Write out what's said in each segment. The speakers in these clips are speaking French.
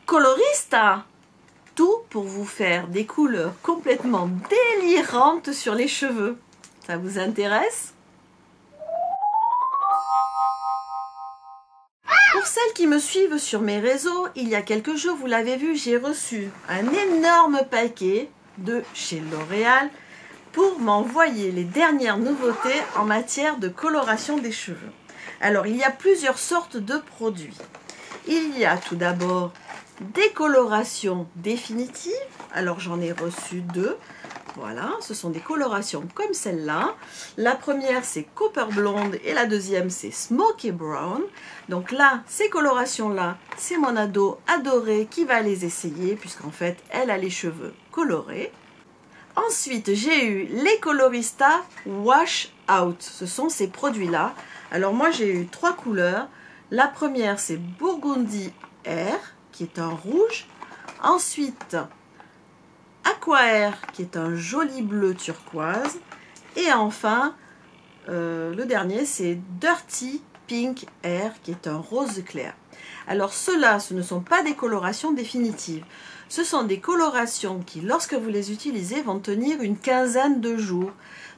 Colorista! Tout pour vous faire des couleurs complètement délirantes sur les cheveux. Ça vous intéresse? Pour celles qui me suivent sur mes réseaux, il y a quelques jours, vous l'avez vu, j'ai reçu un énorme paquet de chez L'Oréal pour m'envoyer les dernières nouveautés en matière de coloration des cheveux. Alors, il y a plusieurs sortes de produits. Il y a tout d'abord des colorations définitives. Alors, j'en ai reçu deux. Voilà, ce sont des colorations comme celle-là. La première, c'est Copper Blonde et la deuxième, c'est Smoky Brown. Donc là, ces colorations-là, c'est mon ado adoré qui va les essayer puisqu'en fait, elle a les cheveux colorés. Ensuite, j'ai eu les Colorista Wash Out. Ce sont ces produits-là. Alors moi, j'ai eu trois couleurs. La première, c'est Burgundy Air, qui est un rouge. Ensuite, Aqua Air, qui est un joli bleu turquoise. Et enfin, le dernier, c'est Dirty Pink Air, qui est un rose clair. Alors ceux-là, ce ne sont pas des colorations définitives. Ce sont des colorations qui, lorsque vous les utilisez, vont tenir une quinzaine de jours.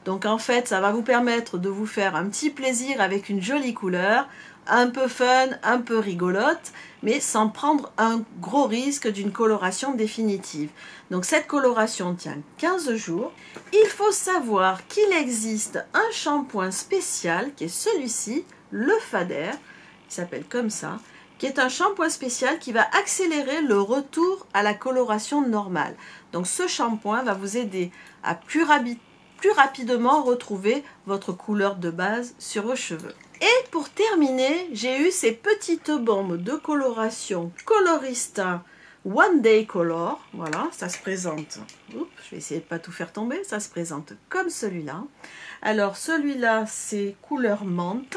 Donc en fait, ça va vous permettre de vous faire un petit plaisir avec une jolie couleur, un peu fun, un peu rigolote, mais sans prendre un gros risque d'une coloration définitive. Donc cette coloration tient 15 jours. Il faut savoir qu'il existe un shampoing spécial qui est celui-ci, le Fader, il s'appelle comme ça, qui est un shampoing spécial qui va accélérer le retour à la coloration normale. Donc ce shampoing va vous aider à plus rapidement retrouver votre couleur de base sur vos cheveux. Et pour terminer, j'ai eu ces petites bombes de coloration Colorista One Day Color. Voilà, ça se présente. Oups, je vais essayer de ne pas tout faire tomber. Ça se présente comme celui-là. Alors celui-là, c'est couleur menthe,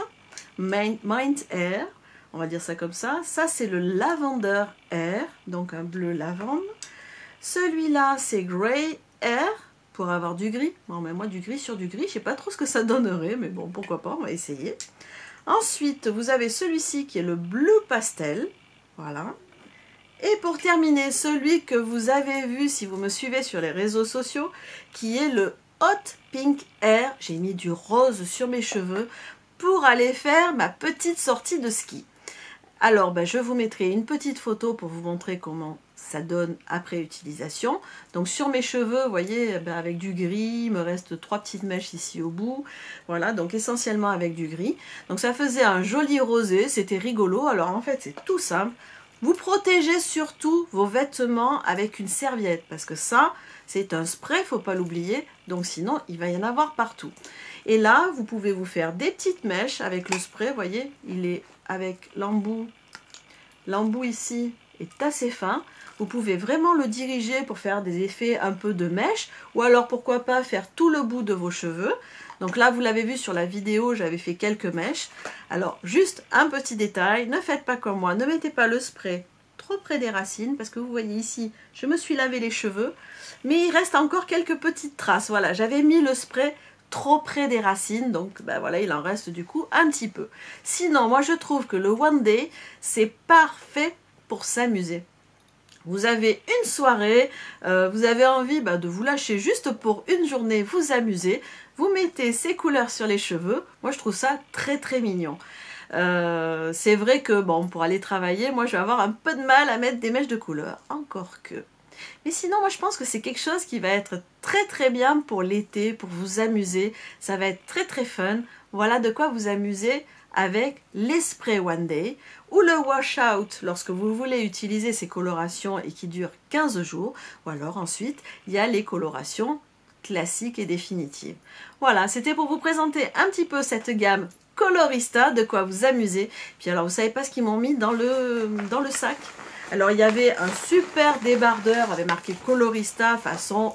Mint Air. On va dire ça comme ça. Ça, c'est le Lavender Air, donc un bleu lavande. Celui-là, c'est Grey Air, pour avoir du gris. Bon, mais moi, du gris sur du gris, je ne sais pas trop ce que ça donnerait, mais bon, pourquoi pas, on va essayer. Ensuite, vous avez celui-ci qui est le Blue Pastel. Voilà. Et pour terminer, celui que vous avez vu si vous me suivez sur les réseaux sociaux, qui est le Hot Pink Air. J'ai mis du rose sur mes cheveux pour aller faire ma petite sortie de ski. Alors, je vous mettrai une petite photo pour vous montrer comment ça donne après utilisation. Donc sur mes cheveux, vous voyez, avec du gris, il me reste 3 petites mèches ici au bout. Voilà, donc essentiellement avec du gris. Donc ça faisait un joli rosé, c'était rigolo. Alors en fait, c'est tout simple. Vous protégez surtout vos vêtements avec une serviette, parce que ça, c'est un spray, faut pas l'oublier. Donc sinon, il va y en avoir partout. Et là, vous pouvez vous faire des petites mèches avec le spray. Vous voyez, il est avec l'embout. L'embout ici est assez fin. Vous pouvez vraiment le diriger pour faire des effets un peu de mèche, ou alors pourquoi pas faire tout le bout de vos cheveux. Donc là, vous l'avez vu sur la vidéo, j'avais fait quelques mèches. Alors, juste un petit détail, ne faites pas comme moi, ne mettez pas le spray trop près des racines, parce que vous voyez ici, je me suis lavé les cheveux, mais il reste encore quelques petites traces. Voilà, j'avais mis le spray trop près des racines, donc voilà, il en reste du coup un petit peu. Sinon, moi je trouve que le One Day, c'est parfait pour s'amuser. Vous avez une soirée, vous avez envie de vous lâcher juste pour une journée, vous amuser, vous mettez ces couleurs sur les cheveux. Moi je trouve ça très très mignon. C'est vrai que pour aller travailler, moi je vais avoir un peu de mal à mettre des mèches de couleur, encore que. Mais sinon, moi je pense que c'est quelque chose qui va être très très bien pour l'été, pour vous amuser. Ça va être très très fun. Voilà de quoi vous amuser avec les sprays One Day ou le Wash Out lorsque vous voulez utiliser ces colorations et qui durent 15 jours. Ou alors ensuite, il y a les colorations classiques et définitives. Voilà, c'était pour vous présenter un petit peu cette gamme Colorista, de quoi vous amuser. Puis alors, vous savez pas ce qu'ils m'ont mis dans le sac? Alors, il y avait un super débardeur avec marqué Colorista façon,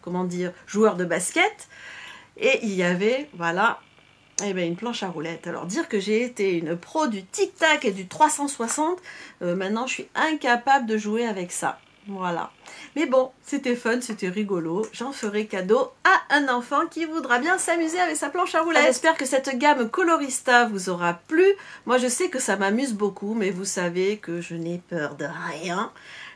comment dire, joueur de basket. Et il y avait, voilà, une planche à roulettes. Alors, dire que j'ai été une pro du tic-tac et du 360, maintenant, je suis incapable de jouer avec ça. Voilà. Mais bon, c'était fun, c'était rigolo. J'en ferai cadeau à un enfant qui voudra bien s'amuser avec sa planche à roulettes. J'espère que cette gamme colorista vous aura plu. Moi, je sais que ça m'amuse beaucoup, mais vous savez que je n'ai peur de rien.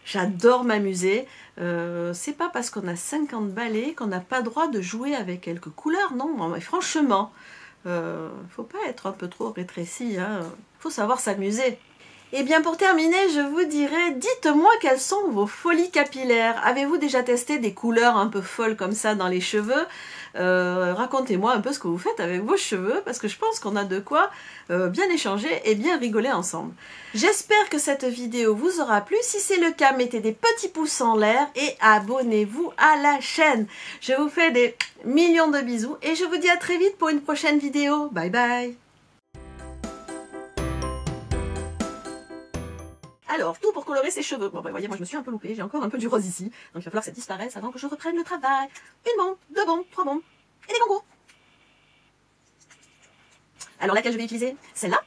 J'adore m'amuser. C'est pas parce qu'on a 50 balais qu'on n'a pas le droit de jouer avec quelques couleurs, non. Mais franchement, faut pas être un peu trop rétréci, hein. Faut savoir s'amuser. Et bien pour terminer, je vous dirais, dites-moi quelles sont vos folies capillaires. Avez-vous déjà testé des couleurs un peu folles comme ça dans les cheveux? Racontez-moi un peu ce que vous faites avec vos cheveux, parce que je pense qu'on a de quoi bien échanger et bien rigoler ensemble. J'espère que cette vidéo vous aura plu. Si c'est le cas, mettez des petits pouces en l'air et abonnez-vous à la chaîne. Je vous fais des millions de bisous et je vous dis à très vite pour une prochaine vidéo. Bye bye! Alors, tout pour colorer ses cheveux. Bon, bah, voyez, moi je me suis un peu loupée, j'ai encore un peu du rose ici. Donc il va falloir que ça disparaisse avant que je reprenne le travail. Une bombe, deux bombes, trois bombes et des concours. Alors laquelle je vais utiliser? Celle-là